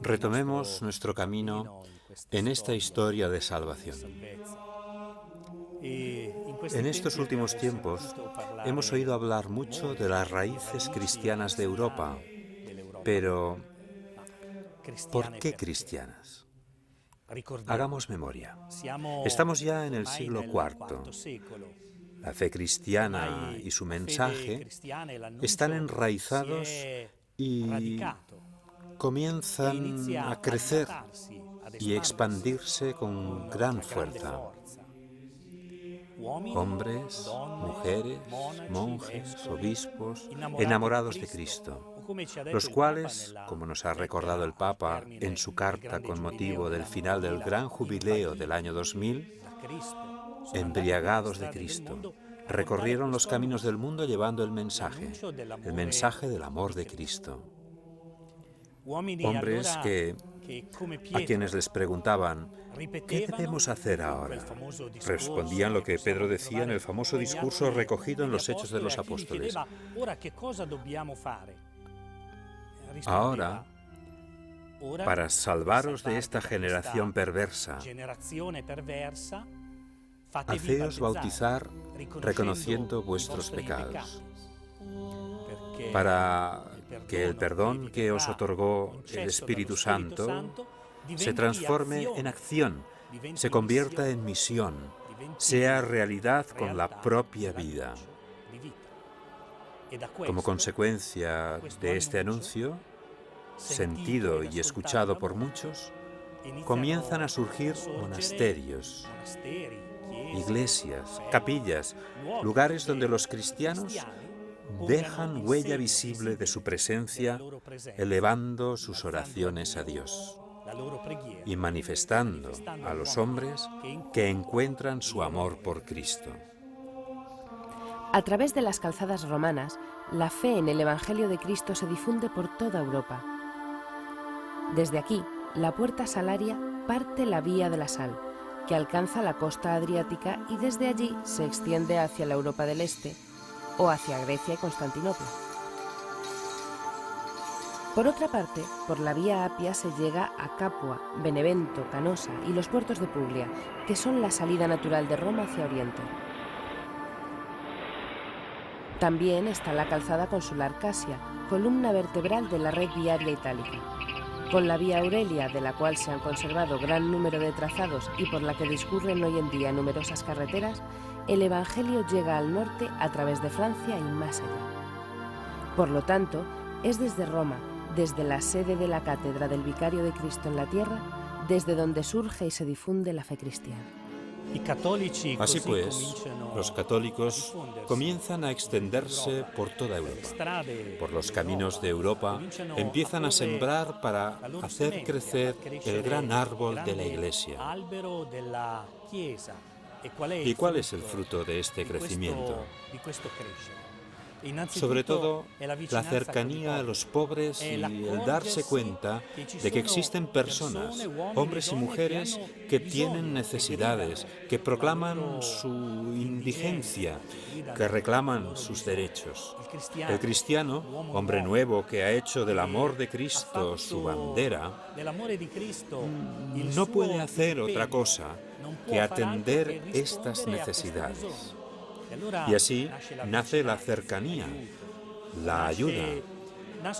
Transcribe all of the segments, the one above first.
Retomemos nuestro camino en esta historia de salvación. En estos últimos tiempos hemos oído hablar mucho de las raíces cristianas de Europa, pero ¿por qué cristianas? Hagamos memoria. Estamos ya en el siglo IV. La fe cristiana y su mensaje están enraizados y comienzan a crecer y expandirse con gran fuerza. Hombres, mujeres, monjes, obispos, enamorados de Cristo, los cuales, como nos ha recordado el Papa en su carta con motivo del final del gran jubileo del año 2000, embriagados de Cristo, recorrieron los caminos del mundo llevando el mensaje del amor de Cristo. Hombres a quienes les preguntaban, ¿qué debemos hacer ahora? Respondían lo que Pedro decía en el famoso discurso recogido en los Hechos de los Apóstoles. Ahora, para salvaros de esta generación perversa, haceos bautizar reconociendo vuestros pecados, para que el perdón que os otorgó el Espíritu Santo se transforme en acción, se convierta en misión, sea realidad con la propia vida. Como consecuencia de este anuncio, sentido y escuchado por muchos, comienzan a surgir monasterios, iglesias, capillas, lugares donde los cristianos dejan huella visible de su presencia, elevando sus oraciones a Dios y manifestando a los hombres que encuentran su amor por Cristo. A través de las calzadas romanas, la fe en el Evangelio de Cristo se difunde por toda Europa. Desde aquí, la puerta salaria parte la Vía de la Sal, que alcanza la costa adriática y desde allí se extiende hacia la Europa del Este o hacia Grecia y Constantinopla. Por otra parte, por la Vía Apia se llega a Capua, Benevento, Canosa y los puertos de Puglia, que son la salida natural de Roma hacia Oriente. También está la calzada consular Casia, columna vertebral de la red viaria itálica. Con la Vía Aurelia, de la cual se han conservado gran número de trazados y por la que discurren hoy en día numerosas carreteras, el Evangelio llega al norte a través de Francia y más allá. Por lo tanto, es desde Roma, desde la sede de la Cátedra del Vicario de Cristo en la tierra, desde donde surge y se difunde la fe cristiana. Así pues, los católicos comienzan a extenderse por toda Europa. Por los caminos de Europa empiezan a sembrar para hacer crecer el gran árbol de la Iglesia. ¿Y cuál es el fruto de este crecimiento? Sobre todo, la cercanía a los pobres y el darse cuenta de que existen personas, hombres y mujeres, que tienen necesidades, que proclaman su indigencia, que reclaman sus derechos. El cristiano, hombre nuevo que ha hecho del amor de Cristo su bandera, no puede hacer otra cosa que atender estas necesidades. Y así nace la cercanía, la ayuda.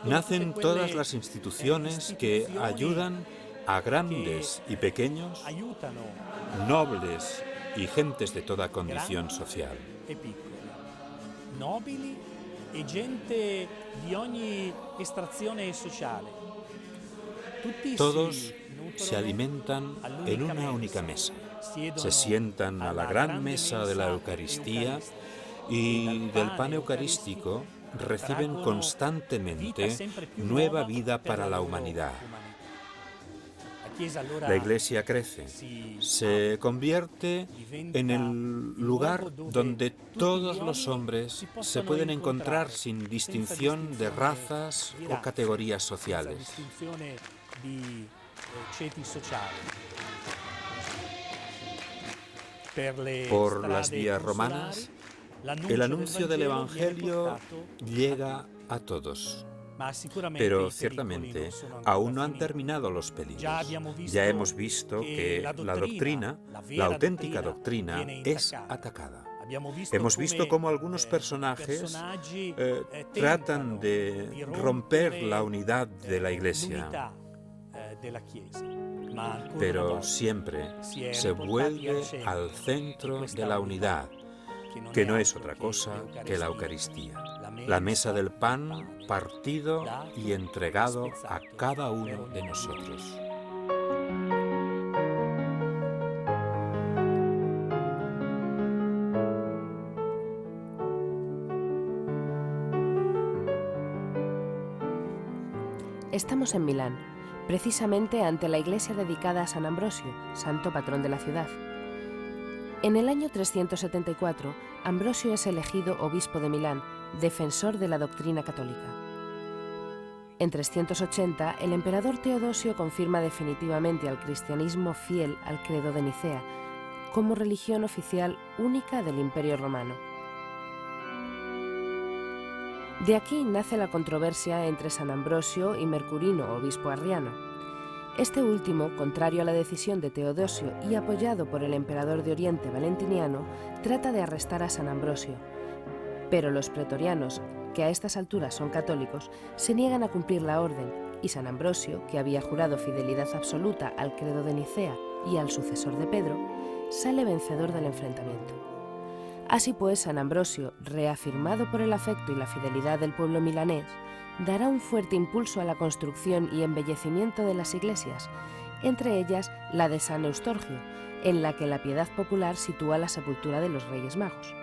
Nacen todas las instituciones que ayudan a grandes y pequeños, nobles y gentes de toda condición social. Todos se alimentan en una única mesa. Se sientan a la gran mesa de la Eucaristía y del pan eucarístico reciben constantemente nueva vida para la humanidad. La Iglesia crece, se convierte en el lugar donde todos los hombres se pueden encontrar sin distinción de razas o categorías sociales. Por las vías romanas, el anuncio del Evangelio llega a todos. Pero ciertamente aún no han terminado los peligros. Ya hemos visto que la doctrina, la auténtica doctrina, es atacada. Hemos visto cómo algunos personajes tratan de romper la unidad de la Iglesia, pero siempre se vuelve al centro de la unidad, que no es otra cosa que la Eucaristía, la mesa del pan partido y entregado a cada uno de nosotros. Estamos en Milán, precisamente ante la iglesia dedicada a San Ambrosio, santo patrón de la ciudad. En el año 374, Ambrosio es elegido obispo de Milán, defensor de la doctrina católica. En 380, el emperador Teodosio confirma definitivamente al cristianismo fiel al credo de Nicea, como religión oficial única del Imperio Romano. De aquí nace la controversia entre San Ambrosio y Mercurino, obispo arriano. Este último, contrario a la decisión de Teodosio y apoyado por el emperador de Oriente Valentiniano, trata de arrestar a San Ambrosio. Pero los pretorianos, que a estas alturas son católicos, se niegan a cumplir la orden, y San Ambrosio, que había jurado fidelidad absoluta al credo de Nicea y al sucesor de Pedro, sale vencedor del enfrentamiento. Así pues, San Ambrosio, reafirmado por el afecto y la fidelidad del pueblo milanés, dará un fuerte impulso a la construcción y embellecimiento de las iglesias, entre ellas la de San Eustorgio, en la que la piedad popular sitúa la sepultura de los Reyes Magos.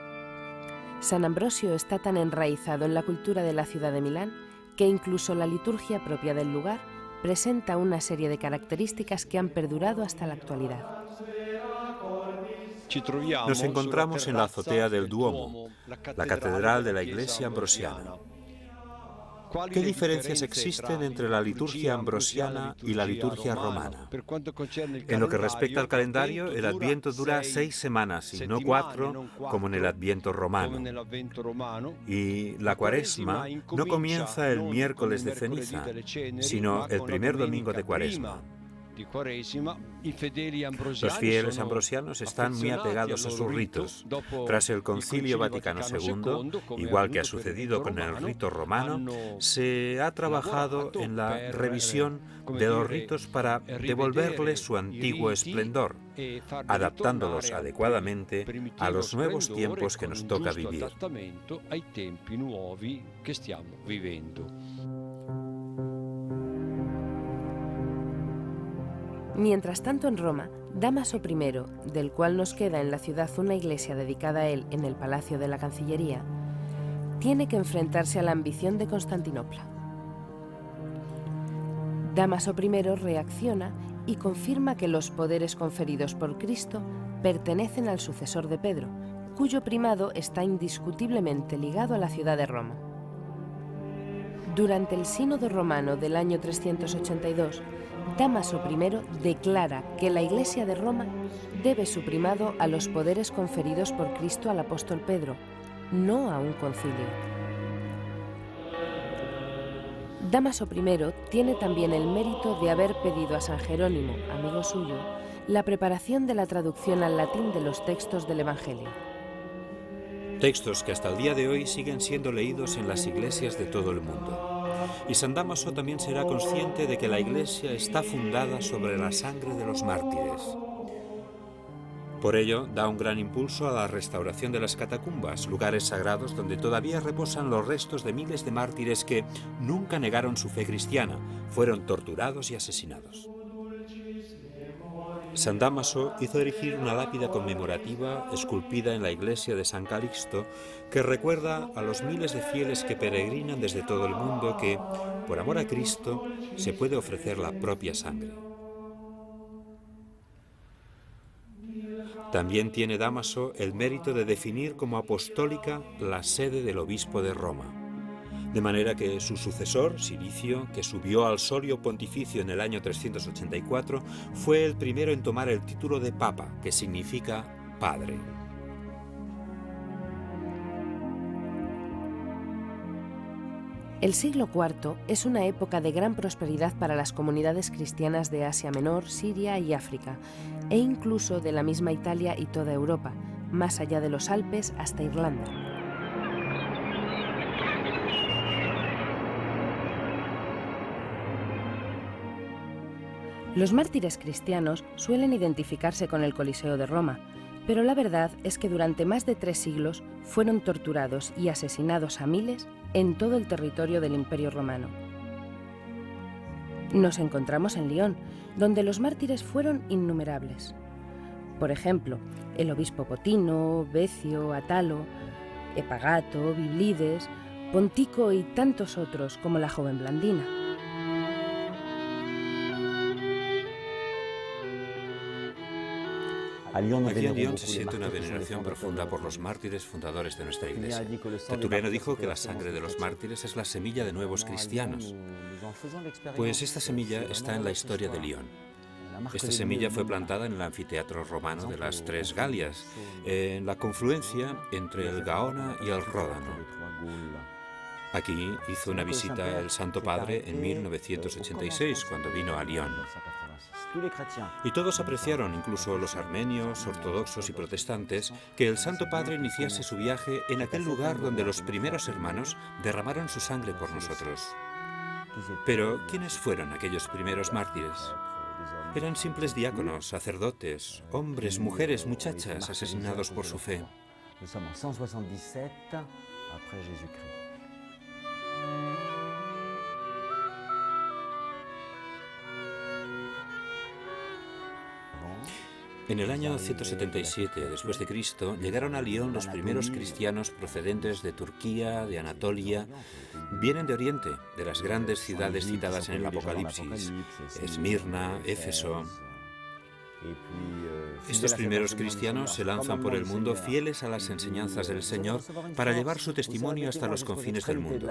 San Ambrosio está tan enraizado en la cultura de la ciudad de Milán que incluso la liturgia propia del lugar presenta una serie de características que han perdurado hasta la actualidad. Nos encontramos en la azotea del Duomo, la catedral de la Iglesia ambrosiana. ¿Qué diferencias existen entre la liturgia ambrosiana y la liturgia romana? En lo que respecta al calendario, el Adviento dura 6 semanas y no 4, como en el Adviento romano. Y la Cuaresma no comienza el miércoles de ceniza, sino el primer domingo de Cuaresma. Los fieles ambrosianos están muy apegados a sus ritos. Tras el Concilio Vaticano II, igual que ha sucedido con el rito romano, se ha trabajado en la revisión de los ritos para devolverles su antiguo esplendor, adaptándolos adecuadamente a los nuevos tiempos que nos toca vivir. Mientras tanto, en Roma, Dámaso I, del cual nos queda en la ciudad una iglesia dedicada a él en el Palacio de la Cancillería, tiene que enfrentarse a la ambición de Constantinopla. Dámaso I reacciona y confirma que los poderes conferidos por Cristo pertenecen al sucesor de Pedro, cuyo primado está indiscutiblemente ligado a la ciudad de Roma. Durante el Sínodo romano del año 382, Dámaso I declara que la Iglesia de Roma debe su primado a los poderes conferidos por Cristo al apóstol Pedro, no a un concilio. Dámaso I tiene también el mérito de haber pedido a San Jerónimo, amigo suyo, la preparación de la traducción al latín de los textos del Evangelio. Textos que hasta el día de hoy siguen siendo leídos en las iglesias de todo el mundo. Y San Dámaso también será consciente de que la Iglesia está fundada sobre la sangre de los mártires. Por ello, da un gran impulso a la restauración de las catacumbas, lugares sagrados donde todavía reposan los restos de miles de mártires que nunca negaron su fe cristiana, fueron torturados y asesinados. San Dámaso hizo erigir una lápida conmemorativa esculpida en la iglesia de San Calixto que recuerda a los miles de fieles que peregrinan desde todo el mundo que, por amor a Cristo, se puede ofrecer la propia sangre. También tiene Dámaso el mérito de definir como apostólica la sede del obispo de Roma. De manera que su sucesor, Silicio, que subió al solio pontificio en el año 384, fue el primero en tomar el título de Papa, que significa Padre. El siglo IV es una época de gran prosperidad para las comunidades cristianas de Asia Menor, Siria y África, e incluso de la misma Italia y toda Europa, más allá de los Alpes hasta Irlanda. Los mártires cristianos suelen identificarse con el Coliseo de Roma, pero la verdad es que durante más de 3 siglos fueron torturados y asesinados a miles en todo el territorio del Imperio Romano. Nos encontramos en Lyon, donde los mártires fueron innumerables. Por ejemplo, el obispo Potino, Becio, Atalo, Epagato, Biblides, Pontico y tantos otros como la joven Blandina. Aquí en Lyon se siente una veneración profunda por los mártires fundadores de nuestra Iglesia. Tertuliano dijo que la sangre de los mártires es la semilla de nuevos cristianos. Pues esta semilla está en la historia de Lyon. Esta semilla fue plantada en el anfiteatro romano de las Tres Galias, en la confluencia entre el Gaona y el Ródano. Aquí hizo una visita el Santo Padre en 1986, cuando vino a Lyon. Y todos apreciaron, incluso los armenios, ortodoxos y protestantes, que el Santo Padre iniciase su viaje en aquel lugar donde los primeros hermanos derramaron su sangre por nosotros. Pero, ¿quiénes fueron aquellos primeros mártires? Eran simples diáconos, sacerdotes, hombres, mujeres, muchachas asesinados por su fe. En el año 177 después de Cristo llegaron a Lyon los primeros cristianos procedentes de Turquía, de Anatolia. Vienen de Oriente, de las grandes ciudades citadas en el Apocalipsis, Esmirna, Éfeso. Estos primeros cristianos se lanzan por el mundo fieles a las enseñanzas del Señor para llevar su testimonio hasta los confines del mundo.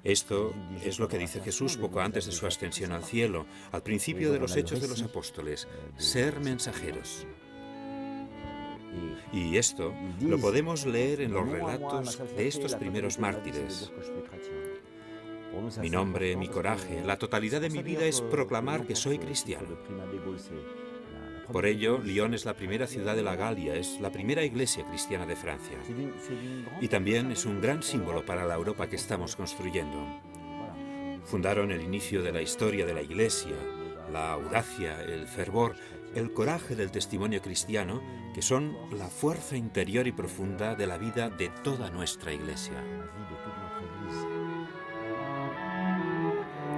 Esto es lo que dice Jesús poco antes de su ascensión al cielo, al principio de los Hechos de los Apóstoles: ser mensajeros. Y esto lo podemos leer en los relatos de estos primeros mártires. Mi nombre, mi coraje, la totalidad de mi vida es proclamar que soy cristiano. Por ello, Lyon es la primera ciudad de la Galia, es la primera iglesia cristiana de Francia. Y también es un gran símbolo para la Europa que estamos construyendo. Fundaron el inicio de la historia de la iglesia, la audacia, el fervor, el coraje del testimonio cristiano, que son la fuerza interior y profunda de la vida de toda nuestra iglesia.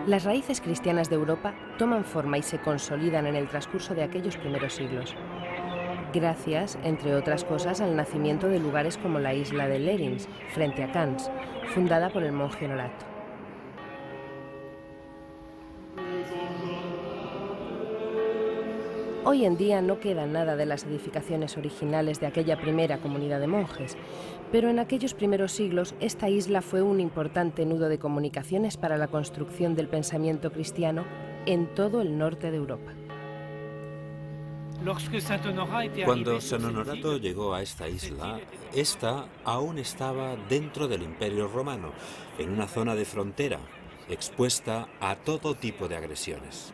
Las raíces cristianas de Europa toman forma y se consolidan en el transcurso de aquellos primeros siglos, gracias, entre otras cosas, al nacimiento de lugares como la isla de Lerins, frente a Cannes, fundada por el monje Norato. Hoy en día no queda nada de las edificaciones originales de aquella primera comunidad de monjes, pero en aquellos primeros siglos esta isla fue un importante nudo de comunicaciones para la construcción del pensamiento cristiano en todo el norte de Europa. Cuando San Honorato llegó a esta isla, esta aún estaba dentro del Imperio Romano, en una zona de frontera, expuesta a todo tipo de agresiones.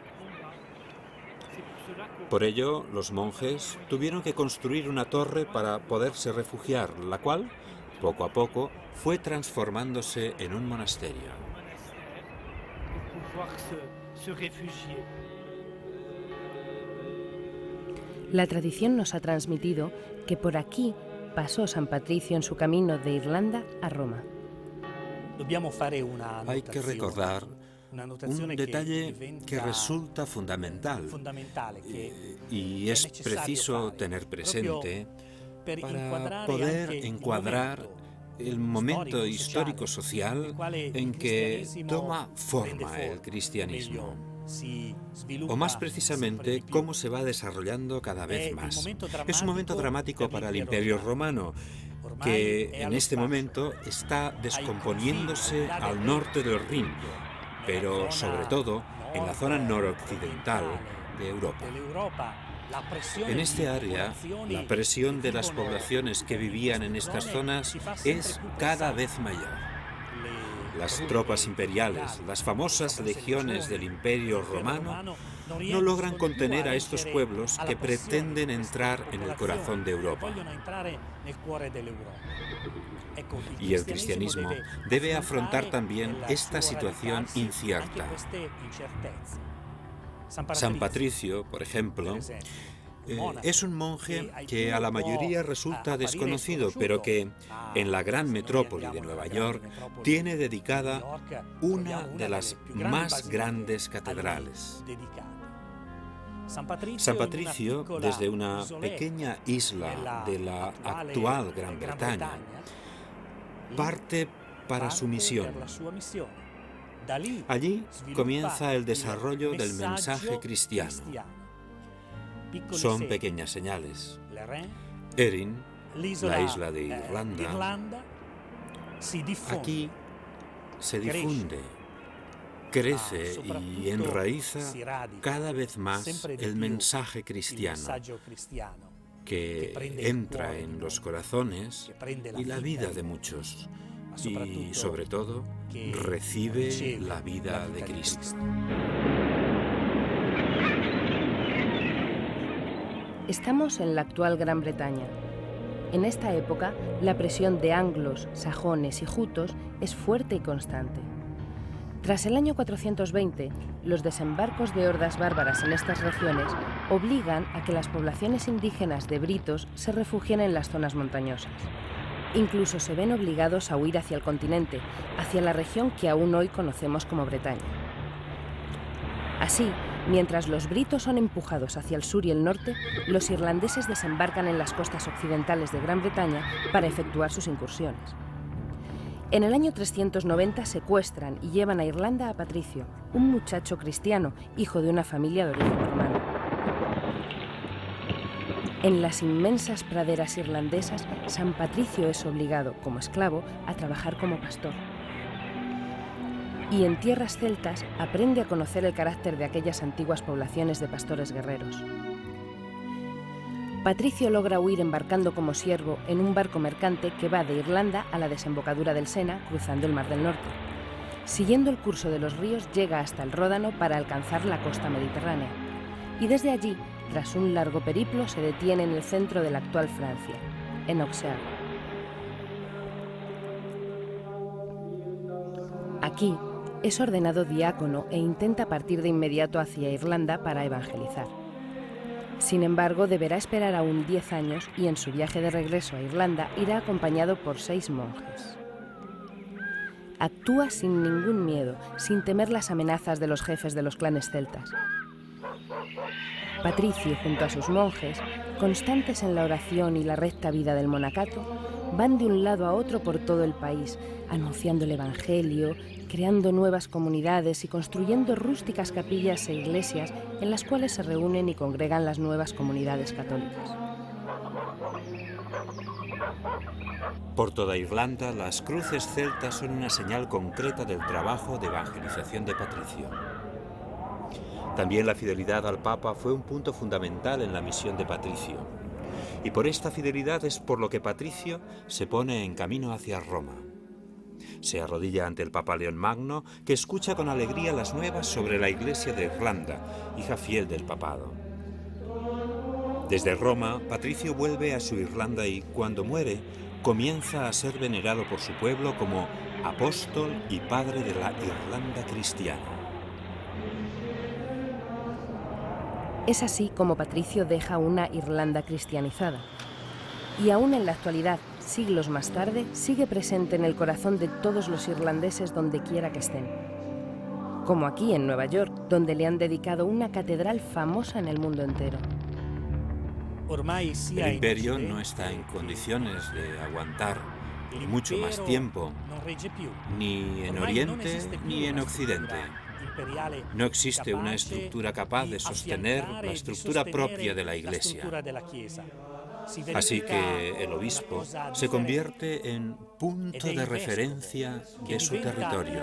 Por ello, los monjes tuvieron que construir una torre para poderse refugiar, la cual, poco a poco, fue transformándose en un monasterio. La tradición nos ha transmitido que por aquí pasó San Patricio en su camino de Irlanda a Roma. Hay que recordar un detalle que resulta fundamental y es preciso tener presente para poder encuadrar el momento histórico-social en que toma forma el cristianismo, o más precisamente cómo se va desarrollando cada vez más. Es un momento dramático para el Imperio Romano, que en este momento está descomponiéndose al norte del Rin, pero sobre todo en la zona noroccidental de Europa. En este área, la presión de las poblaciones que vivían en estas zonas es cada vez mayor. las tropas imperiales, las famosas legiones del Imperio Romano, no logran contener a estos pueblos que pretenden entrar en el corazón de Europa. Y el cristianismo debe afrontar también esta situación incierta. San Patricio, por ejemplo, es un monje que a la mayoría resulta desconocido, pero que en la gran metrópoli de Nueva York tiene dedicada una de las más grandes catedrales. San Patricio, desde una pequeña isla de la actual Gran Bretaña, parte para su misión. Allí comienza el desarrollo del mensaje cristiano. Son pequeñas señales. Erin, la isla de Irlanda, aquí se difunde, crece y enraiza cada vez más el mensaje cristiano que entra en los corazones y la vida de muchos y, sobre todo, recibe la vida de Cristo. Estamos en la actual Gran Bretaña. En esta época, la presión de anglos, sajones y jutos es fuerte y constante. Tras el año 420, los desembarcos de hordas bárbaras en estas regiones obligan a que las poblaciones indígenas de britos se refugien en las zonas montañosas. Incluso se ven obligados a huir hacia el continente, hacia la región que aún hoy conocemos como Bretaña. Así, mientras los britos son empujados hacia el sur y el norte, los irlandeses desembarcan en las costas occidentales de Gran Bretaña para efectuar sus incursiones. En el año 390 secuestran y llevan a Irlanda a Patricio, un muchacho cristiano, hijo de una familia de origen romano. En las inmensas praderas irlandesas, San Patricio es obligado, como esclavo, a trabajar como pastor. Y en tierras celtas aprende a conocer el carácter de aquellas antiguas poblaciones de pastores guerreros. Patricio logra huir embarcando como siervo en un barco mercante que va de Irlanda a la desembocadura del Sena, cruzando el Mar del Norte. Siguiendo el curso de los ríos, llega hasta el Ródano para alcanzar la costa mediterránea. Y desde allí, tras un largo periplo, se detiene en el centro de la actual Francia, en Auxerre. Aquí, es ordenado diácono e intenta partir de inmediato hacia Irlanda para evangelizar. Sin embargo, deberá esperar aún 10 años y en su viaje de regreso a Irlanda irá acompañado por 6 monjes. Actúa sin ningún miedo, sin temer las amenazas de los jefes de los clanes celtas. Patricio, junto a sus monjes, constantes en la oración y la recta vida del monacato, van de un lado a otro por todo el país, anunciando el Evangelio, creando nuevas comunidades y construyendo rústicas capillas e iglesias en las cuales se reúnen y congregan las nuevas comunidades católicas. Por toda Irlanda, las cruces celtas son una señal concreta del trabajo de evangelización de Patricio. También la fidelidad al Papa fue un punto fundamental en la misión de Patricio. Y por esta fidelidad es por lo que Patricio se pone en camino hacia Roma. Se arrodilla ante el Papa León Magno, que escucha con alegría las nuevas sobre la Iglesia de Irlanda, hija fiel del papado. Desde Roma, Patricio vuelve a su Irlanda y, cuando muere, comienza a ser venerado por su pueblo como apóstol y padre de la Irlanda cristiana. Es así como Patricio deja una Irlanda cristianizada. Y aún en la actualidad, siglos más tarde, sigue presente en el corazón de todos los irlandeses donde quiera que estén. Como aquí en Nueva York, donde le han dedicado una catedral famosa en el mundo entero. El imperio no está en condiciones de aguantar mucho más tiempo, ni en Oriente ni en Occidente. No existe una estructura capaz de sostener la estructura propia de la Iglesia. Así que el obispo se convierte en punto de referencia de su territorio.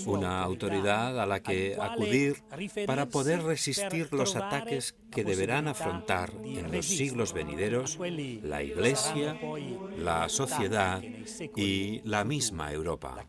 una autoridad a la que acudir para poder resistir los ataques que deberán afrontar en los siglos venideros la Iglesia, la sociedad y la misma Europa.